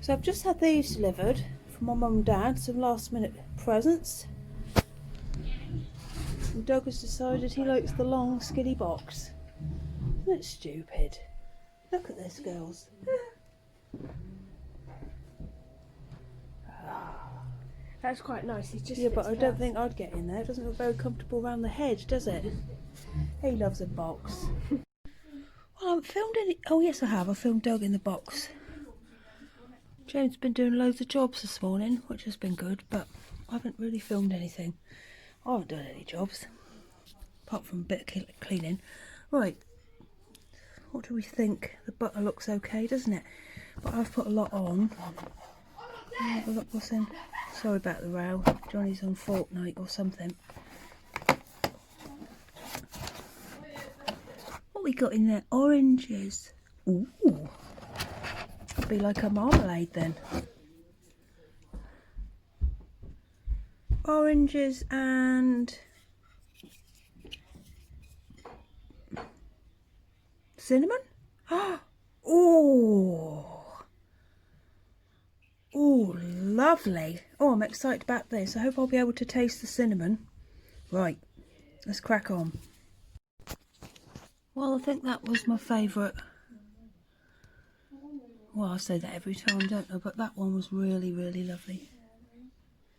So I've just had these delivered from my mum and dad, some last minute presents. And Doug has decided he likes the long skinny box. Isn't it stupid? Look at this, girls. That's quite nice. He just Yeah, but I don't think I'd get in there. It doesn't look very comfortable around the head, does it? He loves a box. Well, I haven't filmed any. Oh yes, I have. I filmed Doug in the box. James has been doing loads of jobs this morning, which has been good, but I haven't really filmed anything. I haven't done any jobs, apart from a bit of cleaning. Right, what do we think? The butter looks okay, doesn't it? But I've put a lot on. Have a look what's in. Sorry about the row. Johnny's on Fortnite or something. What we got in there? Oranges. Ooh. Could be like a marmalade then. Oranges and cinnamon. Oh, oh, lovely. Oh, I'm excited about this. I hope I'll be able to taste the cinnamon. Right, let's crack on. Well, I think that was my favourite. Well, I say that every time, don't I? But that one was really, really lovely.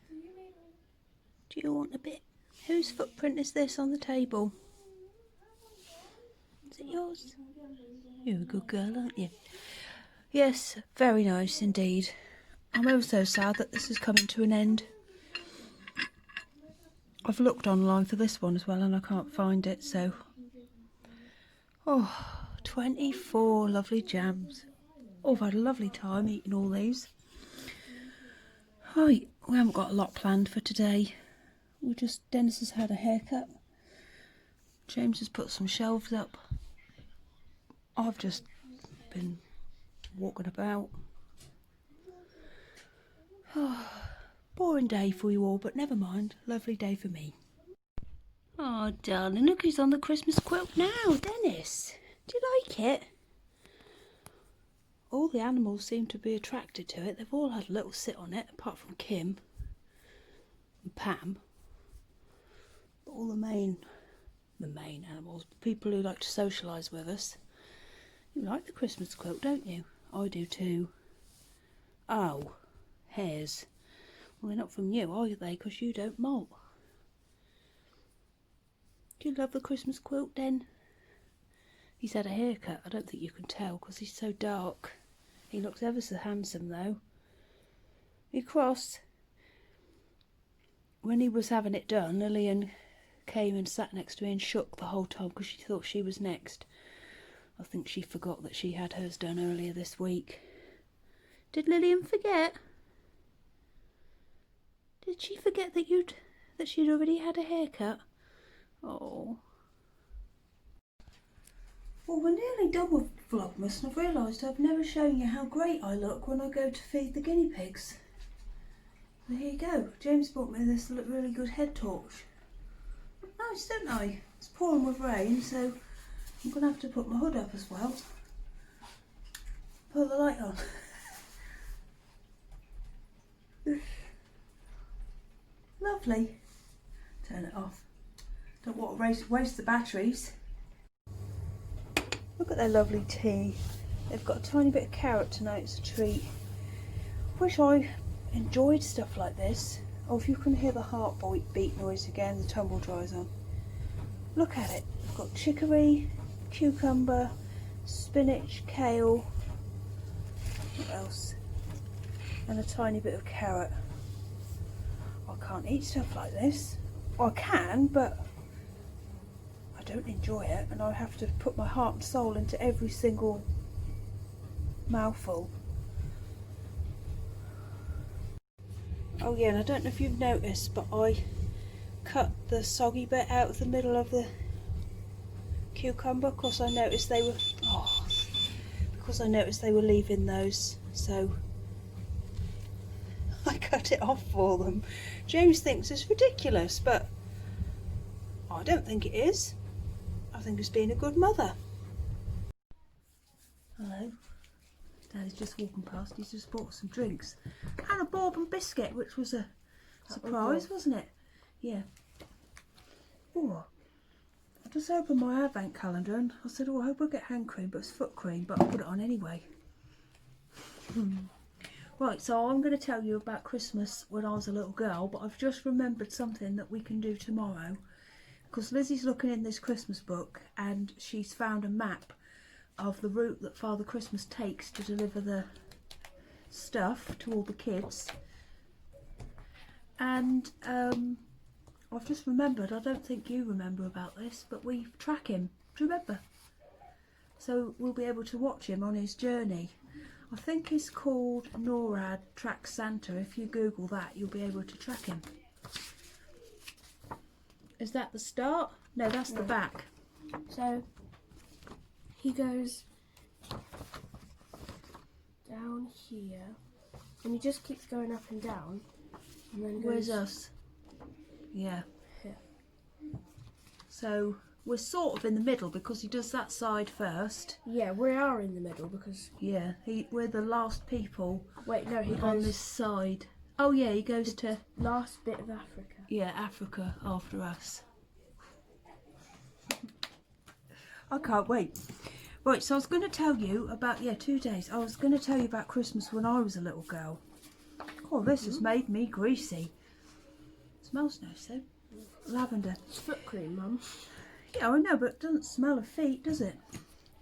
Do you want a bit? Whose footprint is this on the table? Is it yours? You're a good girl, aren't you? Yes, very nice indeed. I'm ever so sad that this is coming to an end. I've looked online for this one as well and I can't find it, so... Oh, 24 lovely jams. Oh, I've had a lovely time eating all these. Right, we haven't got a lot planned for today. Dennis has had a haircut. James has put some shelves up. I've just been walking about. Oh, boring day for you all, but never mind. Lovely day for me. Oh, darling, look who's on the Christmas quilt now, Dennis. Do you like it? All the animals seem to be attracted to it. They've all had a little sit on it, apart from Kim and Pam. But all the main animals, people who like to socialise with us. You like the Christmas quilt, don't you? I do too. Oh, hairs. Well, they're not from you, are they? Because you don't molt. Do you love the Christmas quilt, Den? He's had a haircut. I don't think you can tell because he's so dark. He looks ever so handsome, though. He crossed. When he was having it done, Lillian came and sat next to me and shook the whole time because she thought she was next. I think she forgot that she had hers done earlier this week. Did Lillian forget? Did she forget that she'd already had a haircut? Oh. Well, we're nearly done with Vlogmas and I've realised I've never shown you how great I look when I go to feed the guinea pigs. So here you go. James bought me this really good head torch. Nice, don't I? It's pouring with rain, so I'm going to have to put my hood up as well. Put the light on. Lovely. Turn it off. Don't want to waste the batteries. Look at their lovely tea. They've got a tiny bit of carrot tonight, it's a treat. Wish I enjoyed stuff like this. Oh, if you can hear the heartbeat noise again, the tumble dryer's on. Look at it. We've got chicory, cucumber, spinach, kale. What else? And a tiny bit of carrot. I can't eat stuff like this. I can, but I don't enjoy it, and I have to put my heart and soul into every single mouthful. Oh yeah, and I don't know if you've noticed, but I cut the soggy bit out of the middle of the cucumber because I noticed they were leaving those, so I cut it off for them. James thinks it's ridiculous, but I don't think it is. I think it's being a good mother. Hello. Daddy's just walking past. He's just bought some drinks and a bourbon biscuit, which was a surprise, wasn't it? Yeah. Oh, I just opened my advent calendar and I said, oh, I hope I get hand cream, but it's foot cream, but I'll put it on anyway. Right, so I'm going to tell you about Christmas when I was a little girl, but I've just remembered something that we can do tomorrow. Because Lizzie's looking in this Christmas book and she's found a map of the route that Father Christmas takes to deliver the stuff to all the kids. And I've just remembered, I don't think you remember about this, but we track him. Do you remember? So we'll be able to watch him on his journey. I think it's called NORAD Track Santa. If you Google that, you'll be able to track him. Is that the start? No, that's the back. So he goes down here, and he just keeps going up and down, and then goes. Where's us? Yeah. Here. So we're sort of in the middle because he does that side first. Yeah, we are in the middle because. Yeah, we're the last people. Wait, no, he on goes this side. Oh yeah, he goes to last bit of Africa. Yeah, Africa after us. I can't wait. Right, so I was going to tell you about 2 days. I was going to tell you about Christmas when I was a little girl. Oh, this has made me greasy. Smells nice though. Lavender. It's foot cream, Mum. Yeah, I know, but it doesn't smell of feet, does it?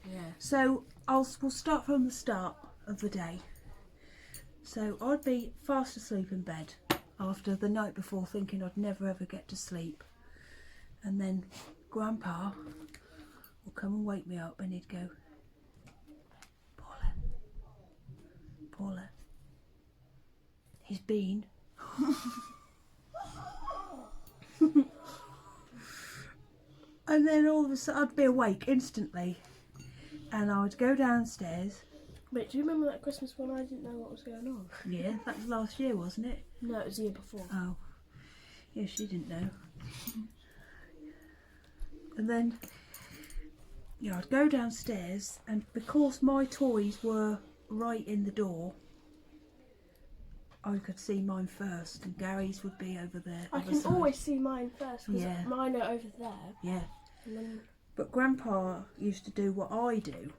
Yeah. So we'll start from the start of the day. So I'd be fast asleep in bed after the night before, thinking I'd never ever get to sleep. And then Grandpa will come and wake me up and he'd go, Paula, he's been. And then all of a sudden I'd be awake instantly and I'd go downstairs. Wait, do you remember that Christmas when I didn't know what was going on? Yeah, that was last year, wasn't it? No, it was the year before. Oh, yeah, she didn't know. And then, I'd go downstairs, and because my toys were right in the door, I could see mine first, and Gary's would be over there. I can always see mine first because Yeah. mine are over there. Yeah. And then But Grandpa used to do what I do.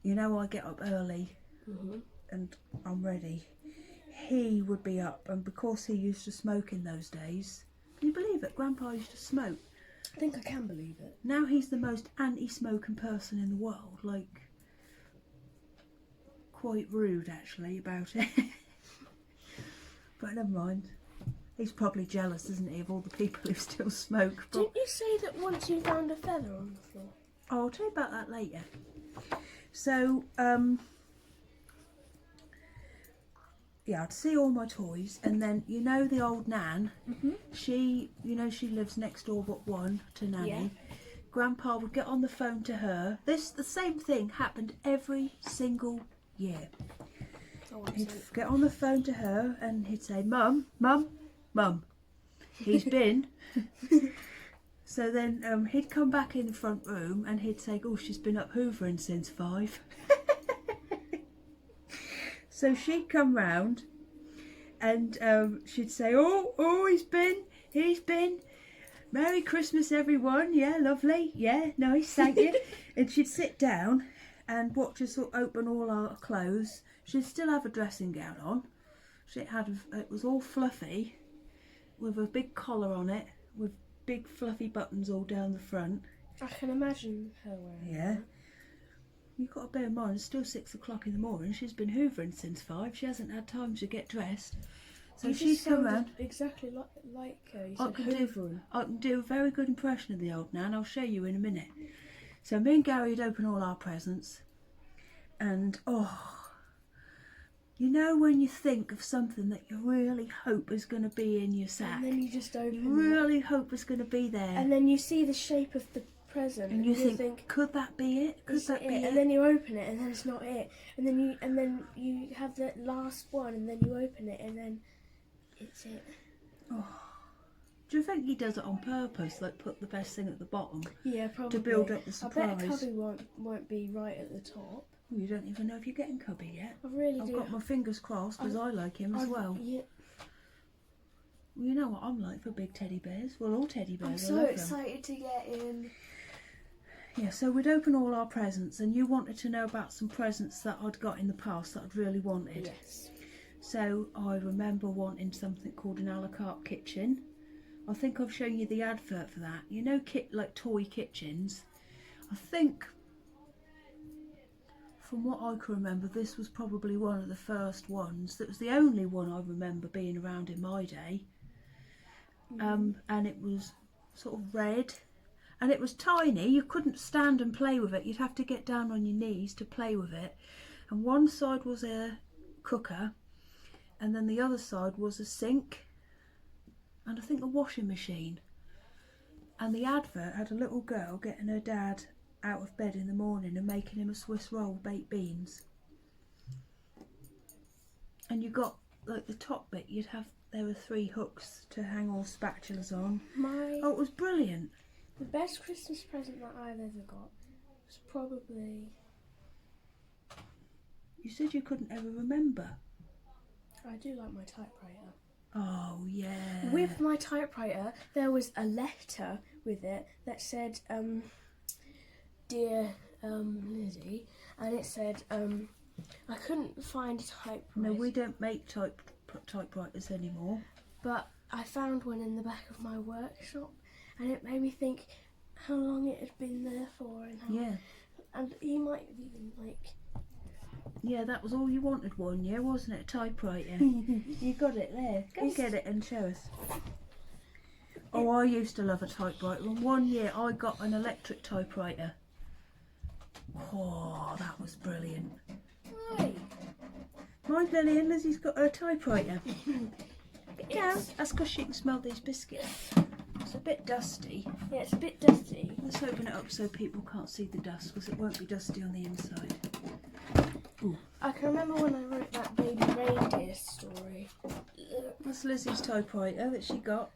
You know, I get up early and I'm ready. He would be up, and because he used to smoke in those days, can you believe it? Grandpa used to smoke. I think I can believe it. Now he's the most anti-smoking person in the world. Like, quite rude actually about it. But never mind. He's probably jealous, isn't he, of all the people who still smoke. But Didn't you say that once you found a feather on the floor? I'll tell you about that later. So, I'd see all my toys, and then, you know, the old Nan, she lives next door but one to Nanny. Yeah. Grandpa would get on the phone to her. The same thing happened every single year. He'd get on the phone to her and he'd say, Mum, he's been. So then he'd come back in the front room and he'd say, oh, she's been up hoovering since 5. So she'd come round and she'd say, oh, he's been. Merry Christmas, everyone. Yeah, lovely. Yeah, nice, thank you. And she'd sit down and watch us open all our clothes. She'd still have a dressing gown on. It was all fluffy with a big collar on it, with big fluffy buttons all down the front. I can imagine her wearing Yeah. that. You've got to bear in mind, it's still 6 o'clock in the morning. She's been hoovering since 5. She hasn't had time to get dressed. So You she's just come sounded round. exactly like her. You I said can hoovering. I can do a very good impression of the old Nan. I'll show you in a minute. So me and Gary would open all our presents. And, you know when you think of something that you really hope is going to be in your sack? And then you just open You really hope it's going to be there. And then you see the shape of the present, and you think, could that be it? Could that be it? And then you open it, and then it's not it. And then you have the last one, and then you open it, and then it's it. Do you think he does it on purpose, like put the best thing at the bottom? Yeah, probably. To build up the surprise. I bet cubby won't be right at the top. Well, you don't even know if you're getting Cubby yet. I really I've do. got my fingers crossed because I like him as well. Yeah. Well, you know what I'm like for big teddy bears. Well, all teddy bears. I'm I so love them. excited to get in. Yeah, so we'd open all our presents, and you wanted to know about some presents that I'd got in the past that I'd really wanted. Yes. So I remember wanting something called an a la carte kitchen. I think I've shown you the advert for that. You know, like toy kitchens. I think, from what I can remember, this was probably one of the first ones. That was the only one I remember being around in my day. And it was sort of red. And it was tiny. You couldn't stand and play with it. You'd have to get down on your knees to play with it. And one side was a cooker. And then the other side was a sink. And I think a washing machine. And the advert had a little girl getting her dad out of bed in the morning and making him a Swiss roll baked beans. And you got, like, the top bit, there were 3 hooks to hang all spatulas on. Oh, it was brilliant. The best Christmas present that I've ever got was probably... You said you couldn't ever remember. I do like my typewriter. Oh, yeah. With my typewriter, there was a letter with it that said, Dear Lizzie, and it said, I couldn't find a typewriter. No, we don't make typewriters anymore. But I found one in the back of my workshop, and it made me think how long it had been there for, and how, yeah. And you might even like. Yeah, that was all you wanted one year, wasn't it? A typewriter. You got it there. Go get it and show us. Oh, I used to love a typewriter. And one year I got an electric typewriter. Oh, that was brilliant. Hi. Mind Lily and Lizzie's got her typewriter. Yeah, that's because she can smell these biscuits. It's a bit dusty. Yeah, it's a bit dusty. Let's open it up so people can't see the dust, because it won't be dusty on the inside. Ooh. I can remember when I wrote that baby reindeer story. That's Lizzie's typewriter that she got.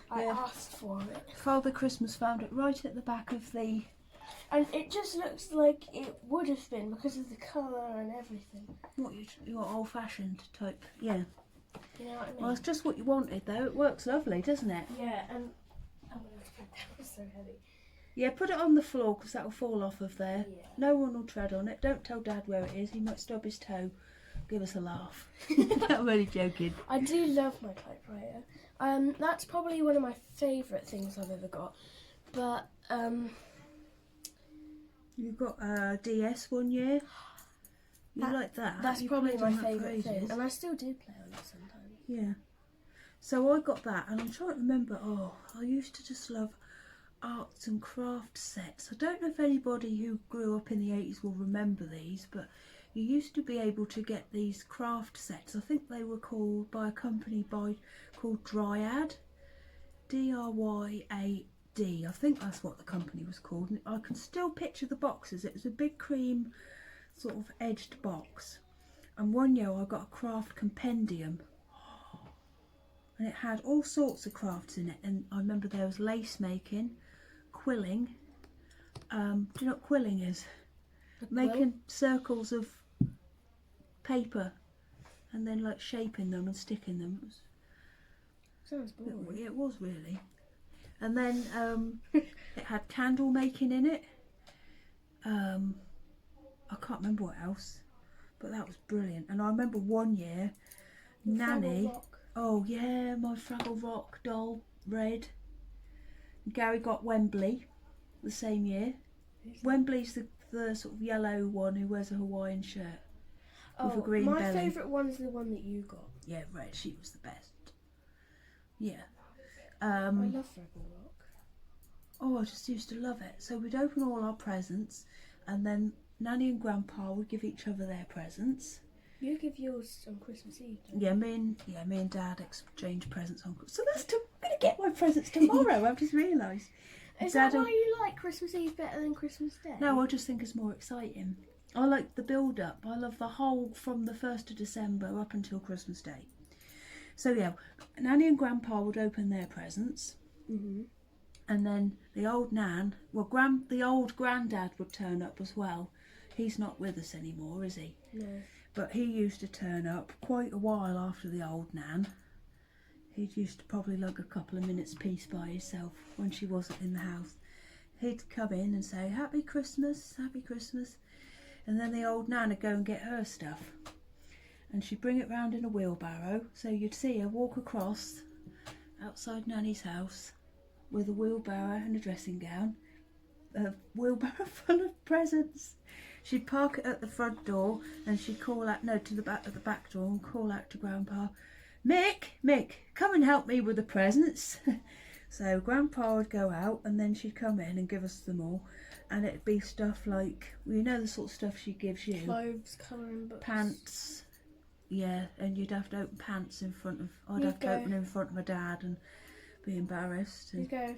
I asked for it. Father Christmas found it right at the back of the... And it just looks like it would have been because of the colour and everything. What, your old-fashioned type? Yeah. You know what I mean? Well, it's just what you wanted, though. It works lovely, doesn't it? Yeah, and... Oh, that was so heavy. Yeah, put it on the floor because that will fall off of there. Yeah. No one will tread on it. Don't tell Dad where it is. He might stub his toe. Give us a laugh. I'm only joking. I do love my typewriter. That's probably one of my favourite things I've ever got. But, You got a DS one year. You like that? That's You probably played my on that for favourite thing. ages. And I still do play on it sometimes. Yeah. So I got that, and I'm trying to remember. Oh, I used to just love arts and crafts sets. I don't know if anybody who grew up in the 80s will remember these, but you used to be able to get these craft sets. I think they were called by a company called Dryad, D-R-Y-A-D. I think that's what the company was called. And I can still picture the boxes. It was a big cream sort of edged box. And one year I got a craft compendium. And it had all sorts of crafts in it. And I remember there was lace making, quilling. Do you know what quilling is? Making circles of paper and then like shaping them and sticking them. Sounds boring. It was really. And then it had candle making in it. I can't remember what else, but that was brilliant. And I remember one year, Nanny. Oh yeah, my Fraggle Rock doll, red. Gary got Wembley the same year. Wembley's the sort of yellow one who wears a Hawaiian shirt with a green belly. My favourite one is the one that you got. Yeah, red. She was the best. Yeah. I love Fraggle Rock. Oh, I just used to love it. So we'd open all our presents, and then Nanny and Grandpa would give each other their presents. You give yours on Christmas Eve, don't Yeah, me and Dad exchange presents on. So I'm gonna get my presents tomorrow. I've just realised. Is that why you like Christmas Eve better than Christmas Day? No, I just think it's more exciting. I like the build-up. I love the whole from the 1st of December up until Christmas Day. So yeah, Nanny and Grandpa would open their presents, and then the old Nan, the old Granddad would turn up as well. He's not with us anymore, is he? No. But he used to turn up quite a while after the old Nan. He used to probably lug a couple of minutes peace by himself when she wasn't in the house. He'd come in and say, Happy Christmas, Happy Christmas. And then the old Nan would go and get her stuff. And she'd bring it round in a wheelbarrow. So you'd see her walk across outside Nanny's house with a wheelbarrow and a dressing gown. A wheelbarrow full of presents. She'd park it at the front door and she'd call out, no, to the back of the back door and call out to Grandpa, Mick, come and help me with the presents. So Grandpa would go out and then she'd come in and give us them all, and it'd be stuff like, well, you know, the sort of stuff she gives you. Clothes, colouring books. Pants. Yeah, and you'd have to open pants in front of, I'd have to open in front of my dad and be embarrassed. And you go,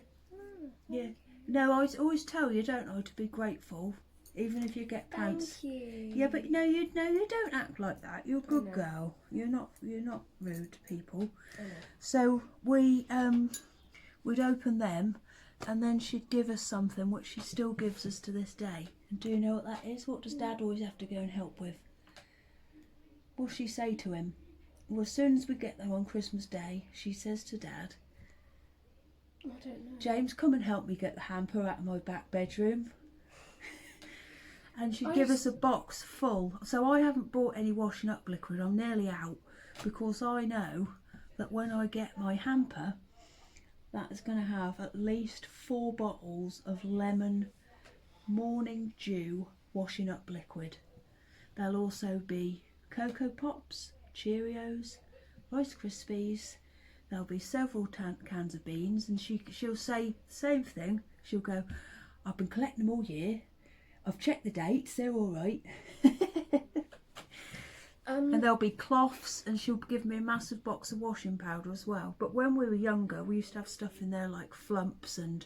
yeah. No, I always tell you, don't I, to be grateful, even if you get pants. Thank you. Yeah, but no, you don't act like that. You're a good girl. You're not rude to people. So we'd open them, and then she'd give us something, which she still gives us to this day. And do you know what that is? What does Dad always have to go and help with? What'll she say to him? Well, as soon as we get there on Christmas Day, she says to Dad, I don't know. James, come and help me get the hamper out of my back bedroom. And she'd give us a box full. So I haven't bought any washing up liquid. I'm nearly out, because I know that when I get my hamper, that is going to have at least 4 bottles of lemon morning dew washing up liquid. There'll also be Cocoa Pops, Cheerios, Rice Krispies. There'll be several cans of beans, and she'll say the same thing. She'll go, I've been collecting them all year. I've checked the dates, they're all right. And there'll be cloths, and she'll give me a massive box of washing powder as well. But when we were younger, we used to have stuff in there like Flumps and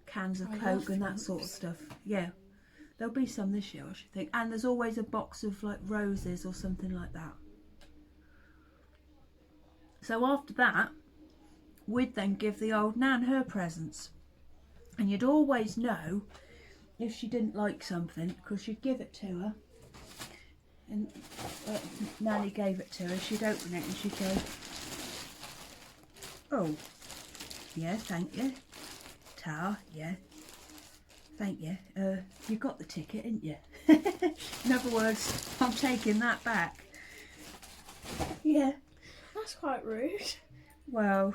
cans of Coke and that sort of stuff. Yeah, there'll be some this year, I should think. And there's always a box of like roses or something like that. So after that, we'd then give the old Nan her presents. And you'd always know if she didn't like something, because you'd give it to her. And Nanny gave it to her, she'd open it and she'd go, oh, yeah, thank you. Ta, yeah, thank you. You got the ticket, didn't you? In other words, I'm taking that back. Yeah. That's quite rude. Well,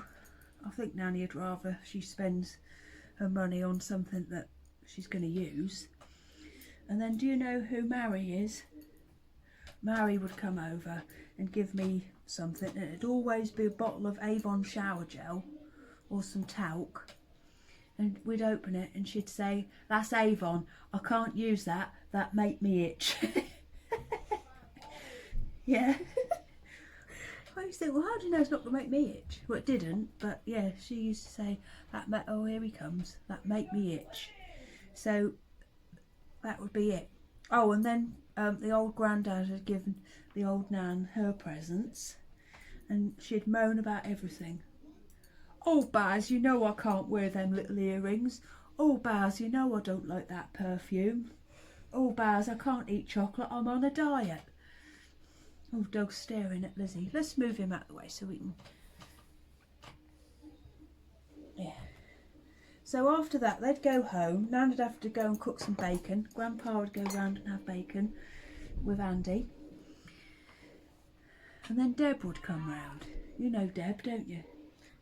I think Nanny would rather she spends her money on something that she's going to use. And then do you know who Mary is? Mary would come over and give me something, and it'd always be a bottle of Avon shower gel or some talc, and we'd open it and she'd say, that's Avon, I can't use that, that make me itch. Yeah. I used to think, well, how do you know it's not going to make me itch? Well, it didn't, but yeah, she used to say, oh, here he comes, that make me itch. So that would be it. Oh, and then the old granddad had given the old Nan her presents, and she'd moan about everything. Oh, Baz, you know I can't wear them little earrings. Oh, Baz, you know I don't like that perfume. Oh, Baz, I can't eat chocolate, I'm on a diet. Oh, Doug's staring at Lizzie. Let's move him out of the way so we can... Yeah. So after that, they'd go home. Nan would have to go and cook some bacon. Grandpa would go round and have bacon with Andy. And then Deb would come round. You know Deb, don't you?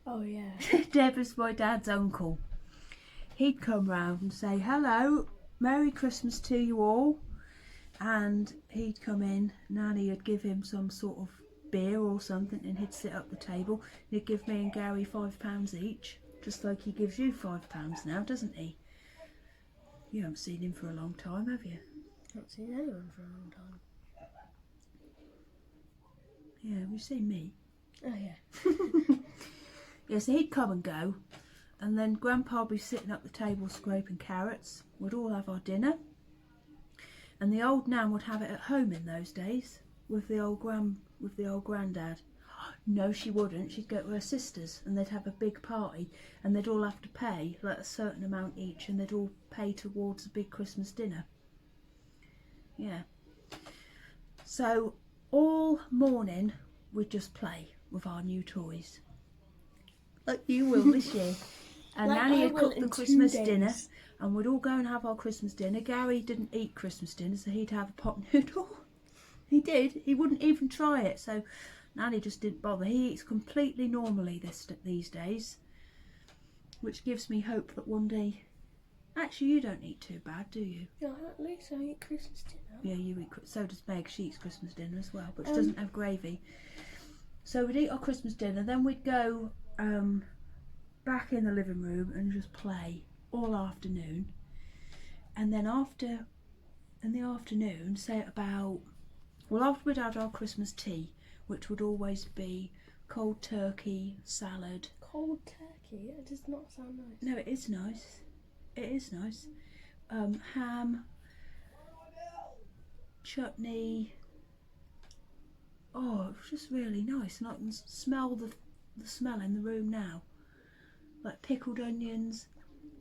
Oh, yeah. Deb is my dad's uncle. He'd come round and say, hello, Merry Christmas to you all. And he'd come in, Nanny would give him some sort of beer or something, and he'd sit up the table. He'd give me and Gary £5 each. Just like he gives you £5 now, doesn't he? You haven't seen him for a long time, have you? Not seen anyone for a long time. Yeah, we've seen me. Oh, yeah. Yeah, so he'd come and go, and then Grandpa would be sitting up the table scraping carrots. We'd all have our dinner, and the old Nan would have it at home in those days with the old granddad. No, she wouldn't. She'd go to her sister's, and they'd have a big party, and they'd all have to pay like a certain amount each, and they'd all pay towards a big Christmas dinner. Yeah. So all morning we'd just play with our new toys. Like you will this year. And Like Nanny I had will cooked in the 2 Christmas days. dinner, and we'd all go and have our Christmas dinner. Gary didn't eat Christmas dinner, so he'd have a pot noodle. He did. He wouldn't even try it, so Nanny just didn't bother. He eats completely normally these days, which gives me hope that one day... Actually, you don't eat too bad, do you? Yeah, at least I eat Christmas dinner. Yeah, you eat. So does Meg. She eats Christmas dinner as well, but she doesn't have gravy. So we'd eat our Christmas dinner, then we'd go back in the living room and just play all afternoon. And then in the afternoon, say about... Well, after we'd had our Christmas tea, which would always be cold turkey, salad. Cold turkey? It does not sound nice. No, it is nice. It is nice. Ham, chutney. Oh, it was just really nice. And I can smell the smell in the room now. Like pickled onions.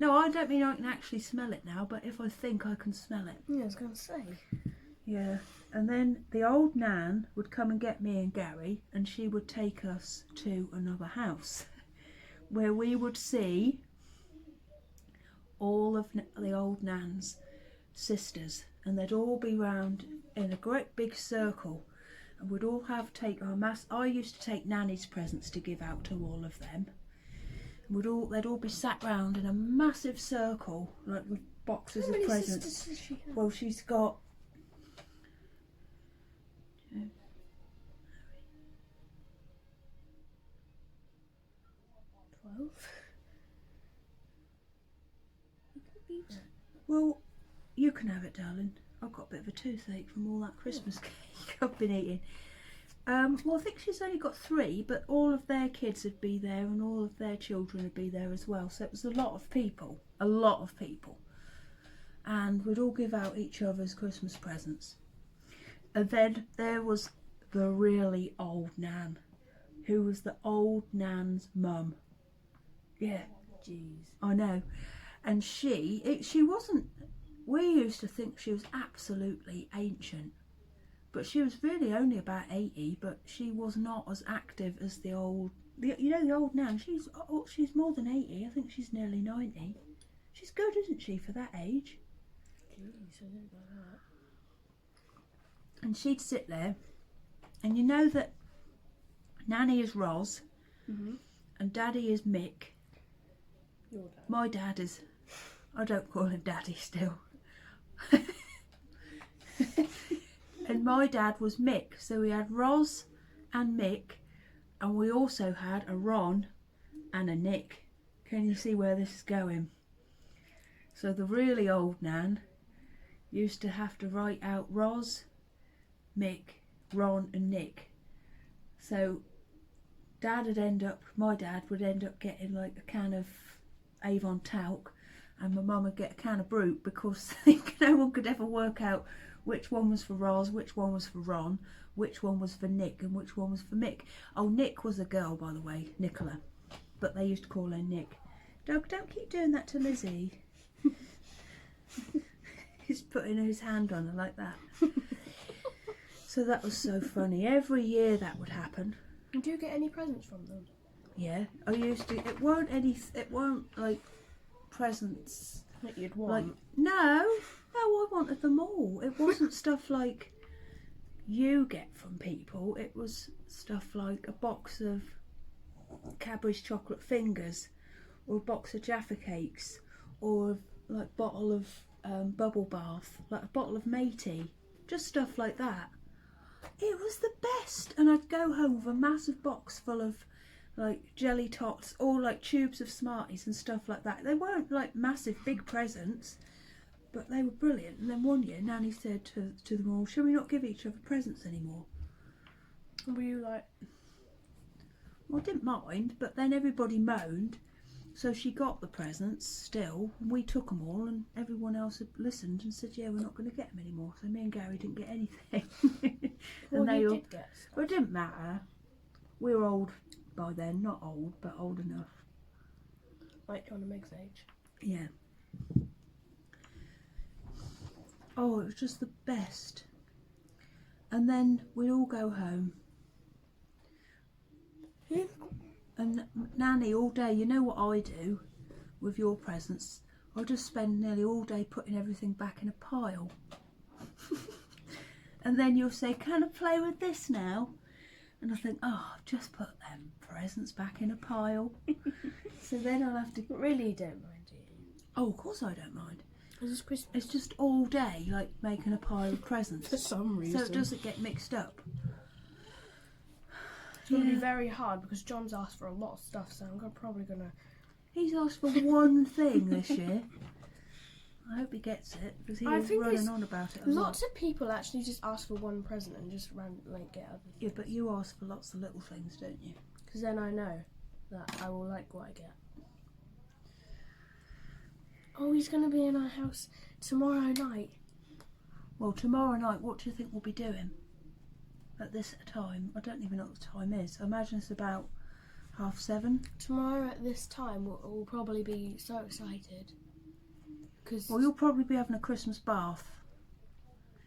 No, I don't mean I can actually smell it now, but if I think I can smell it. Yeah, I was going to say. Yeah. And then the old Nan would come and get me and Gary, and she would take us to another house where we would see all of the old Nan's sisters, and they'd all be round in a great big circle, and we'd all take our I used to take Nanny's presents to give out to all of them. They'd all be sat round in a massive circle, like with boxes How of many presents. sisters does she have? Well, she's got 12. You can eat that. Well, you can have it, darling. I've got a bit of a toothache from all that Christmas cake I've been eating. Well, I think she's only got 3, but all of their kids would be there and all of their children would be there as well. So it was a lot of people. And we'd all give out each other's Christmas presents. And then there was the really old Nan, who was the old Nan's mum. Yeah. Jeez. I know. And she wasn't... We used to think she was absolutely ancient. But she was really only about 80, but she was not as active as the old... You know the old Nan, she's more than 80. I think she's nearly 90. She's good, isn't she, for that age? Jeez, I didn't know that. And she'd sit there, and you know that Nanny is Roz, and Daddy is Mick. Your dad. My dad is... I don't call him Daddy still. And my dad was Mick, so we had Roz and Mick, and we also had a Ron and a Nick. Can you see where this is going? So the really old Nan used to have to write out Roz, Mick, Ron and Nick. So my dad would end up getting like a can of Avon talc, and my mum would get a can of Brute, because no one could ever work out which one was for Roz, which one was for Ron, which one was for Nick, and which one was for Mick. Oh, Nick was a girl, by the way, Nicola, but they used to call her Nick. Doug, don't keep doing that to Lizzie. He's putting his hand on her like that. So that was so funny. Every year that would happen. Do you get any presents from them? Yeah, I used to. It weren't like presents That you'd want? like no, I wanted them all. It wasn't stuff like you get from people. It was stuff like a box of Cadbury's chocolate fingers, or a box of Jaffa cakes, or like bottle of bubble bath, like a bottle of matey, just stuff like that. It was the best. And I'd go home with a massive box full of like jelly tots, or like tubes of Smarties and stuff like that. They weren't like massive big presents, but they were brilliant. And then one year Nanny said to them all, shall we not give each other presents anymore? And were you like... Well, I didn't mind, but then everybody moaned, so she got the presents still, and we took them all, and everyone else had listened and said, yeah, we're not going to get them anymore. So me and Gary didn't get anything. Well, And they you all... did get stuff. Well, it didn't matter. We were old by then, not old, but old enough. Like John and Meg's age. Yeah. Oh, it was just the best. And then we'd all go home. And Nanny all day, you know what I do with your presents? I'll just spend nearly all day putting everything back in a pile. And then you'll say, can I play with this now? And I think, oh, I've just put them presents back in a pile. So then I'll have to... Really don't mind, do you? Oh, of course I don't mind. It's Christmas. It's just all day, like, making a pile of presents. For some reason. So it doesn't get mixed up. It's going to be very hard because John's asked for a lot of stuff, so I'm probably going to... He's asked for one thing this year. I hope he gets it, because he was running on about it a lot. Lots of people actually just ask for one present and just get other things. Yeah, but you ask for lots of little things, don't you? Because then I know that I will like what I get. Oh, he's going to be in our house tomorrow night. Well, tomorrow night, what do you think we'll be doing at this time? I don't even know what the time is. I imagine it's about 7:30. Tomorrow at this time, we'll probably be so excited. Well, you'll probably be having a Christmas bath.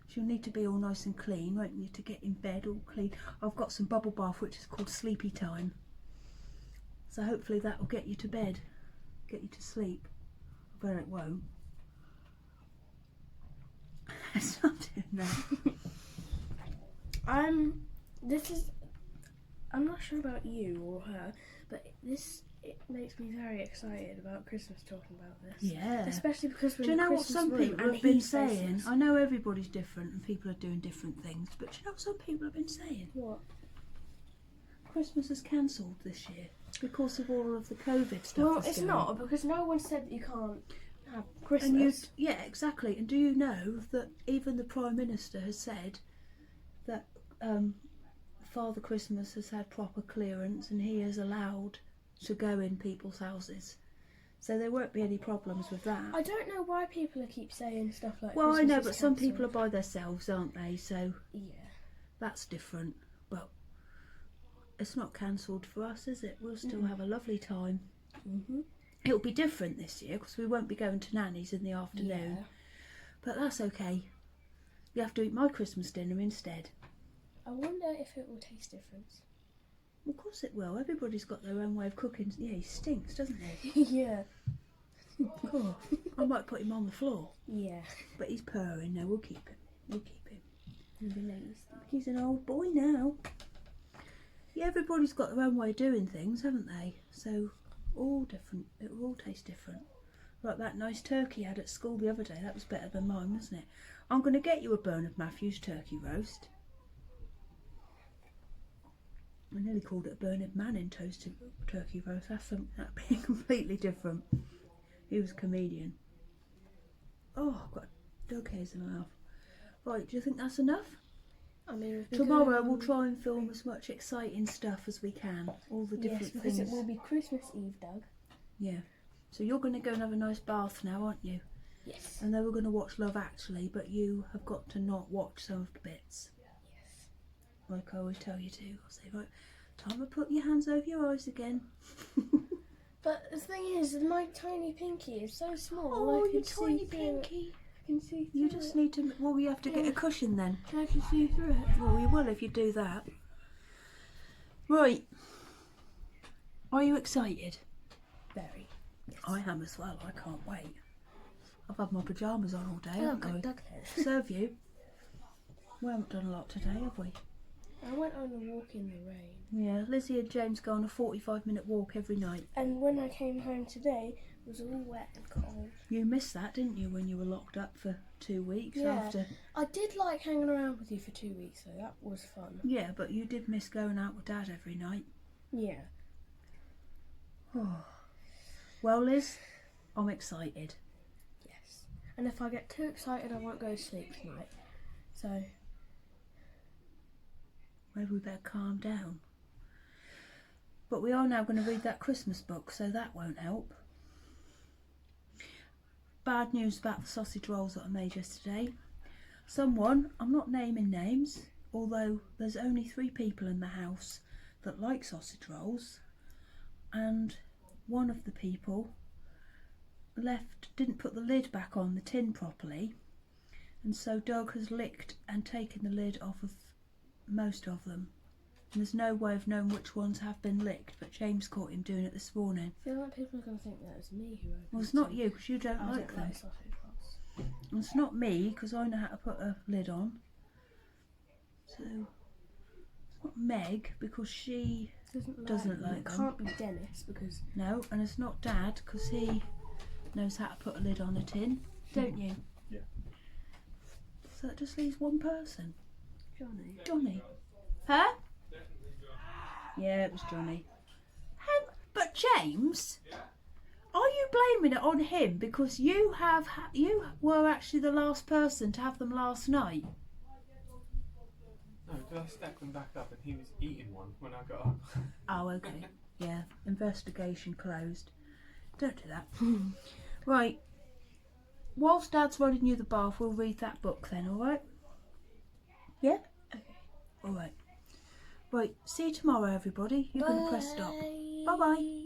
You'll need to be all nice and clean, won't you, to get in bed all clean. I've got some bubble bath which is called Sleepy Time. So hopefully that will get you to bed, get you to sleep. I bet it won't. It's not doing that. I'm not sure about you or her, but it makes me very excited about Christmas talking about this. Yeah. Especially because we're do you in the know what Christmas some room people and have been he's saying? faceless. I know everybody's different and people are doing different things, but do you know what some people have been saying? What? Christmas is cancelled this year because of all of the COVID stuff. Well, it's not, because no one said that you can't have And Christmas. yeah, exactly. And do you know that even the Prime Minister has said that Father Christmas has had proper clearance and he is allowed to go in people's houses. So there won't be any problems with that. I don't know why people keep saying stuff like Well, Christmas I know, is but some people are cancelled. by themselves, aren't they? So Yeah. that's different. But it's not cancelled for us, is it? We'll still have a lovely time. Mhm. It'll be different this year because we won't be going to Nanny's in the afternoon. Yeah. But that's okay. You have to eat my Christmas dinner instead. I wonder if it will taste different. Of course it will. Everybody's got their own way of cooking. Yeah, he stinks, doesn't he? Yeah. Cool. I might put him on the floor. Yeah. But he's purring. No, we'll keep him. We'll keep him. Nice. He's an old boy now. Yeah, everybody's got their own way of doing things, haven't they? So, all different. It will all taste different. Like that nice turkey I had at school the other day. That was better than mine, wasn't it? I'm going to get you a Bernard Matthews turkey roast. I nearly called it a Bernard Manning toasted turkey roast. That'd be completely different. He was a comedian. Oh, I've got dog hairs in my mouth. Right, do you think that's enough? I mean, Tomorrow we'll try and film as much exciting stuff as we can. All the different yes, because things. it will be Christmas Eve, Doug. Yeah. So you're going to go and have a nice bath now, aren't you? Yes. And then we're going to watch Love Actually, but you have got to not watch some of the bits. Yes. Like I always tell you to. I'll say, right, time to put your hands over your eyes again. But the thing is, my tiny pinky is so small. Oh, I you can tiny see through pinky. I can see through You just need to, well, you have to get a cushion then. I can see through it. Well, you will if you do that. Right. Are you excited? Very. Yes. I am as well. I can't wait. I've had my pyjamas on all day, Oh, haven't I? good Doug has. So have you. We haven't done a lot today, have we? I went on a walk in the rain. Yeah, Lizzie and James go on a 45-minute walk every night. And when I came home today, it was all wet and cold. You missed that, didn't you, when you were locked up for 2 weeks after? I did like hanging around with you for 2 weeks, though. That was fun. Yeah, but you did miss going out with Dad every night. Yeah. Oh. Well, Liz, I'm excited. Yes. And if I get too excited, I won't go to sleep tonight. So... maybe we better calm down. But we are now going to read that Christmas book, so that won't help. Bad news about the sausage rolls that I made yesterday. Someone, I'm not naming names, although there's only 3 people in the house that like sausage rolls, and one of the people didn't put the lid back on the tin properly, And so Doug has licked and taken the lid off of most of them. And there's no way of knowing which ones have been licked, but James caught him doing it this morning. I feel like people are going to think that it's me who opened it. Well, it's not you, because you don't I like don't them. like sausage rolls. And it's not me, because I know how to put a lid on. So, it's not Meg, because she doesn't like it them. can't be Dennis, because... No, and it's not Dad, because he knows how to put a lid on a tin, don't you? Yeah. So that just leaves one person. Johnny. Huh? Yeah, it was Johnny. But James, are you blaming it on him because you were actually the last person to have them last night? No, because I stacked them back up and he was eating one when I got up. Oh, okay. Yeah, investigation closed. Don't do that. Right. Whilst Dad's running you the bath, we'll read that book then, alright? Yeah? Okay. Alright. Right, see you tomorrow, everybody. You're going to press stop. Bye-bye.